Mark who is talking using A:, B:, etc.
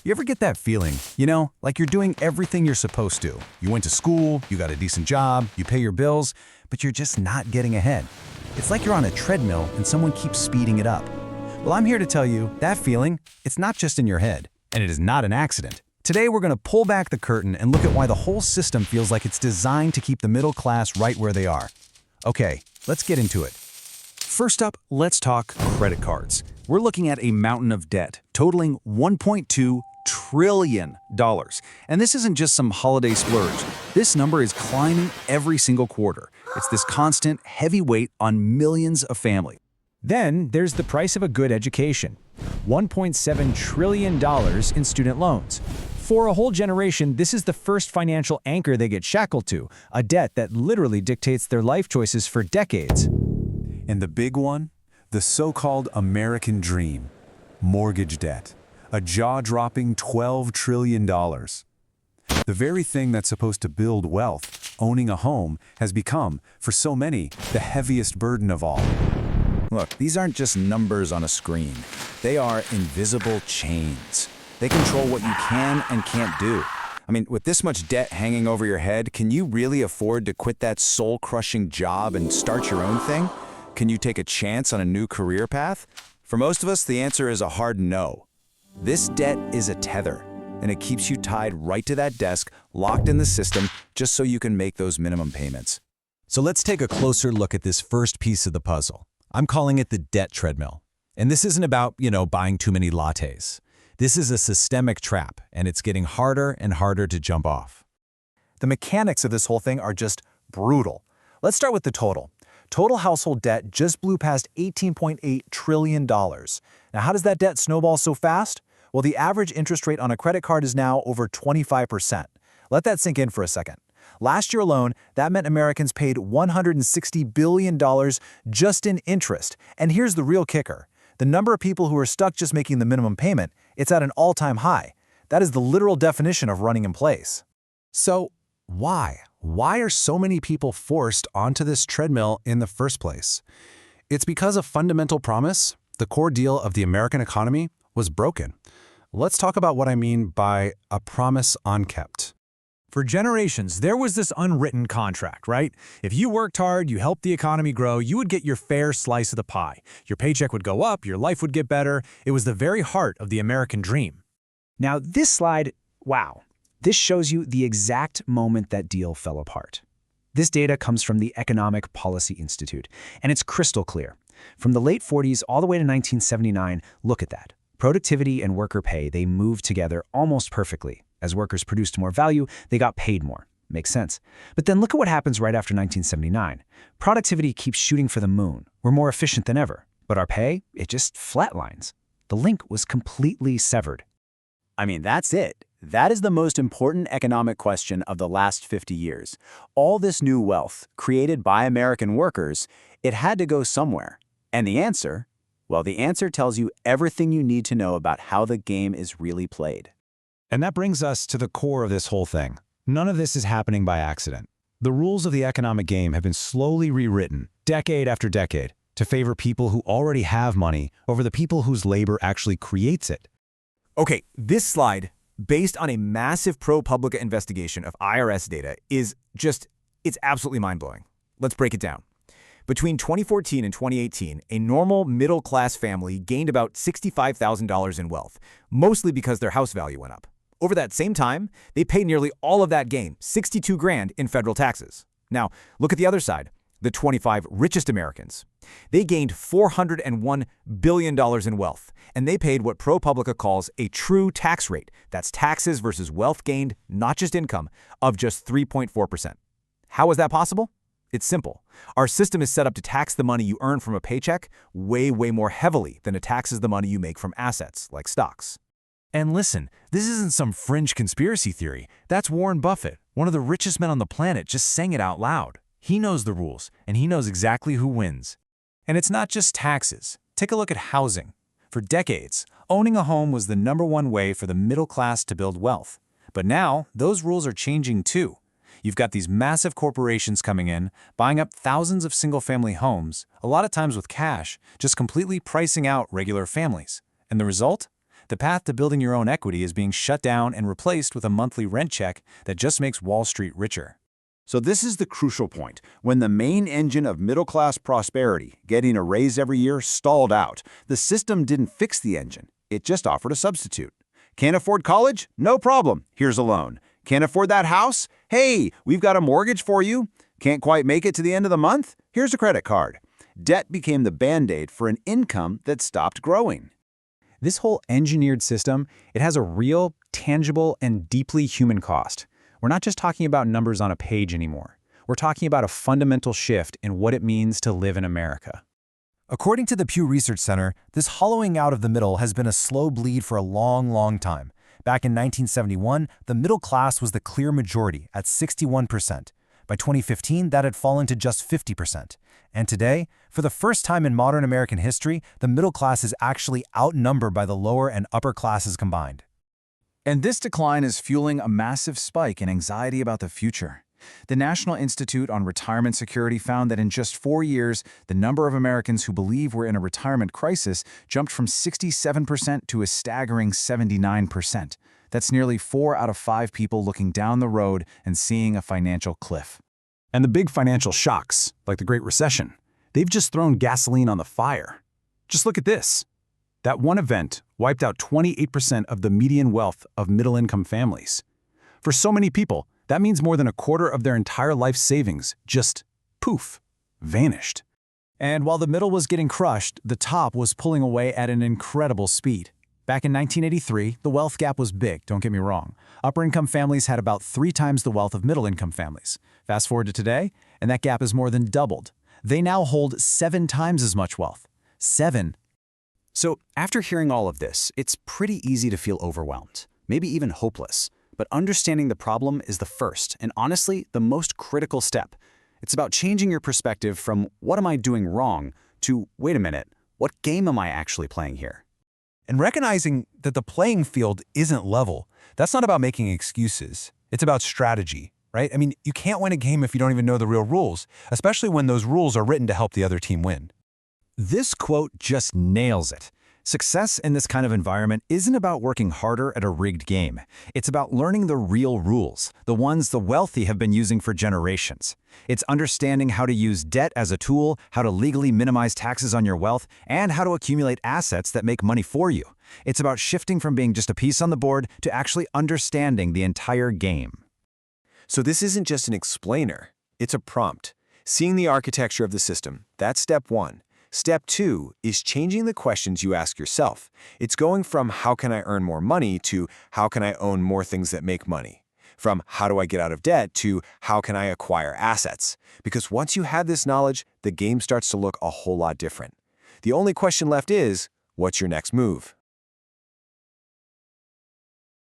A: You ever get that feeling, like you're doing everything you're supposed to? You went to school, you got a decent job, you pay your bills, but you're just not getting ahead. It's like you're on a treadmill and someone keeps speeding it up. Well, I'm here to tell you that feeling, it's not just in your head, and it is not an accident. Today, we're going to pull back the curtain and look at why the whole system feels like it's designed to keep the middle class right where they are. Okay, let's get into it. First up, let's talk credit cards. We're looking at a mountain of debt totaling $1.2 trillion. And this isn't just some holiday splurge. This number is climbing every single quarter. It's this constant, heavy weight on millions of families.
B: Then there's the price of a good education. $1.7 trillion in student loans. For a whole generation, this is the first financial anchor they get shackled to, a debt that literally dictates their life choices for decades.
A: And the big one? The so-called American dream. Mortgage debt. A jaw-dropping $12 trillion. The very thing that's supposed to build wealth, owning a home, has become, for so many, the heaviest burden of all. Look, these aren't just numbers on a screen. They are invisible chains. They control what you can and can't do. I mean, with this much debt hanging over your head, can you really afford to quit that soul-crushing job and start your own thing? Can you take a chance on a new career path? For most of us, the answer is a hard no. This debt is a tether, and it keeps you tied right to that desk, locked in the system, just so you can make those minimum payments. So let's take a closer look at this first piece of the puzzle. I'm calling it the debt treadmill. And this isn't about, buying too many lattes. This is a systemic trap, and it's getting harder and harder to jump off. The mechanics of this whole thing are just brutal. Let's start with the total. Total household debt just blew past $18.8 trillion. Now, how does that debt snowball so fast? Well, the average interest rate on a credit card is now over 25%. Let that sink in for a second. Last year alone, that meant Americans paid $160 billion just in interest. And here's the real kicker. The number of people who are stuck just making the minimum payment, it's at an all-time high. That is the literal definition of running in place. So, why? Why are so many people forced onto this treadmill in the first place? It's because a fundamental promise, the core deal of the American economy, was broken. Let's talk about what I mean by a promise unkept.
B: For generations, there was this unwritten contract, right? If you worked hard, you helped the economy grow, you would get your fair slice of the pie. Your paycheck would go up, your life would get better. It was the very heart of the American dream. Now, this slide, wow. This shows you the exact moment that deal fell apart. This data comes from the Economic Policy Institute, and it's crystal clear. From the late 40s all the way to 1979, look at that. Productivity and worker pay, they moved together almost perfectly. As workers produced more value, they got paid more. Makes sense. But then look at what happens right after 1979. Productivity keeps shooting for the moon. We're more efficient than ever. But our pay, it just flatlines. The link was completely severed.
C: I mean, that's it. That is the most important economic question of the last 50 years. All this new wealth, created by American workers, it had to go somewhere. And the answer? Well, the answer tells you everything you need to know about how the game is really played.
A: And that brings us to the core of this whole thing. None of this is happening by accident. The rules of the economic game have been slowly rewritten, decade after decade, to favor people who already have money over the people whose labor actually creates it.
D: Okay, this slide, based on a massive ProPublica investigation of IRS data, it's absolutely mind-blowing. Let's break it down. Between 2014 and 2018, a normal middle-class family gained about $65,000 in wealth, mostly because their house value went up. Over that same time, they paid nearly all of that gain, $62 grand, in federal taxes. Now, look at the other side, the 25 richest Americans. They gained $401 billion in wealth, and they paid what ProPublica calls a true tax rate. That's taxes versus wealth gained, not just income, of just 3.4%. How is that possible? It's simple. Our system is set up to tax the money you earn from a paycheck way more heavily than it taxes the money you make from assets, like stocks.
A: And listen, this isn't some fringe conspiracy theory. That's Warren Buffett, one of the richest men on the planet, just saying it out loud. He knows the rules, and he knows exactly who wins. And it's not just taxes. Take a look at housing. For decades, owning a home was the #1 way for the middle class to build wealth. But now, those rules are changing too. You've got these massive corporations coming in, buying up thousands of single-family homes, a lot of times with cash, just completely pricing out regular families. And the result?
B: The path to building your own equity is being shut down and replaced with a monthly rent check that just makes Wall Street richer.
C: So this is the crucial point. When the main engine of middle-class prosperity, getting a raise every year, stalled out, the system didn't fix the engine. It just offered a substitute. Can't afford college? No problem. Here's a loan. Can't afford that house? Hey, we've got a mortgage for you. Can't quite make it to the end of the month? Here's a credit card. Debt became the Band-Aid for an income that stopped growing.
B: This whole engineered system, it has a real, tangible, and deeply human cost. We're not just talking about numbers on a page anymore. We're talking about a fundamental shift in what it means to live in America.
E: According to the Pew Research Center, this hollowing out of the middle has been a slow bleed for a long, long time. Back in 1971, the middle class was the clear majority at 61%. By 2015, that had fallen to just 50%. And today, for the first time in modern American history, the middle class is actually outnumbered by the lower and upper classes combined.
B: And this decline is fueling a massive spike in anxiety about the future. The National Institute on Retirement Security found that in just 4 years, the number of Americans who believe we're in a retirement crisis jumped from 67% to a staggering 79%. That's nearly 4 out of 5 people looking down the road and seeing a financial cliff. And the big financial shocks, like the Great Recession, they've just thrown gasoline on the fire. Just look at this. That one event wiped out 28% of the median wealth of middle-income families. For so many people, that means more than a quarter of their entire life savings just, poof, vanished. And while the middle was getting crushed, the top was pulling away at an incredible speed. Back in 1983, the wealth gap was big, don't get me wrong. Upper-income families had about 3 times the wealth of middle-income families. Fast forward to today, and that gap has more than doubled. They now hold 7 times as much wealth. 7.
C: So after hearing all of this, it's pretty easy to feel overwhelmed, maybe even hopeless. But understanding the problem is the first, and honestly, the most critical step. It's about changing your perspective from what am I doing wrong to, wait a minute, what game am I actually playing here?
E: And recognizing that the playing field isn't level, that's not about making excuses. It's about strategy, right? I mean, you can't win a game if you don't even know the real rules, especially when those rules are written to help the other team win.
B: This quote just nails it. Success in this kind of environment isn't about working harder at a rigged game. It's about learning the real rules, the ones the wealthy have been using for generations. It's understanding how to use debt as a tool, how to legally minimize taxes on your wealth, and how to accumulate assets that make money for you. It's about shifting from being just a piece on the board to actually understanding the entire game.
F: So this isn't just an explainer, it's a prompt. Seeing the architecture of the system, that's step 1. Step 2 is changing the questions you ask yourself. It's going from how can I earn more money to how can I own more things that make money. From how do I get out of debt to how can I acquire assets. Because once you have this knowledge, the game starts to look a whole lot different. The only question left is, what's your next move?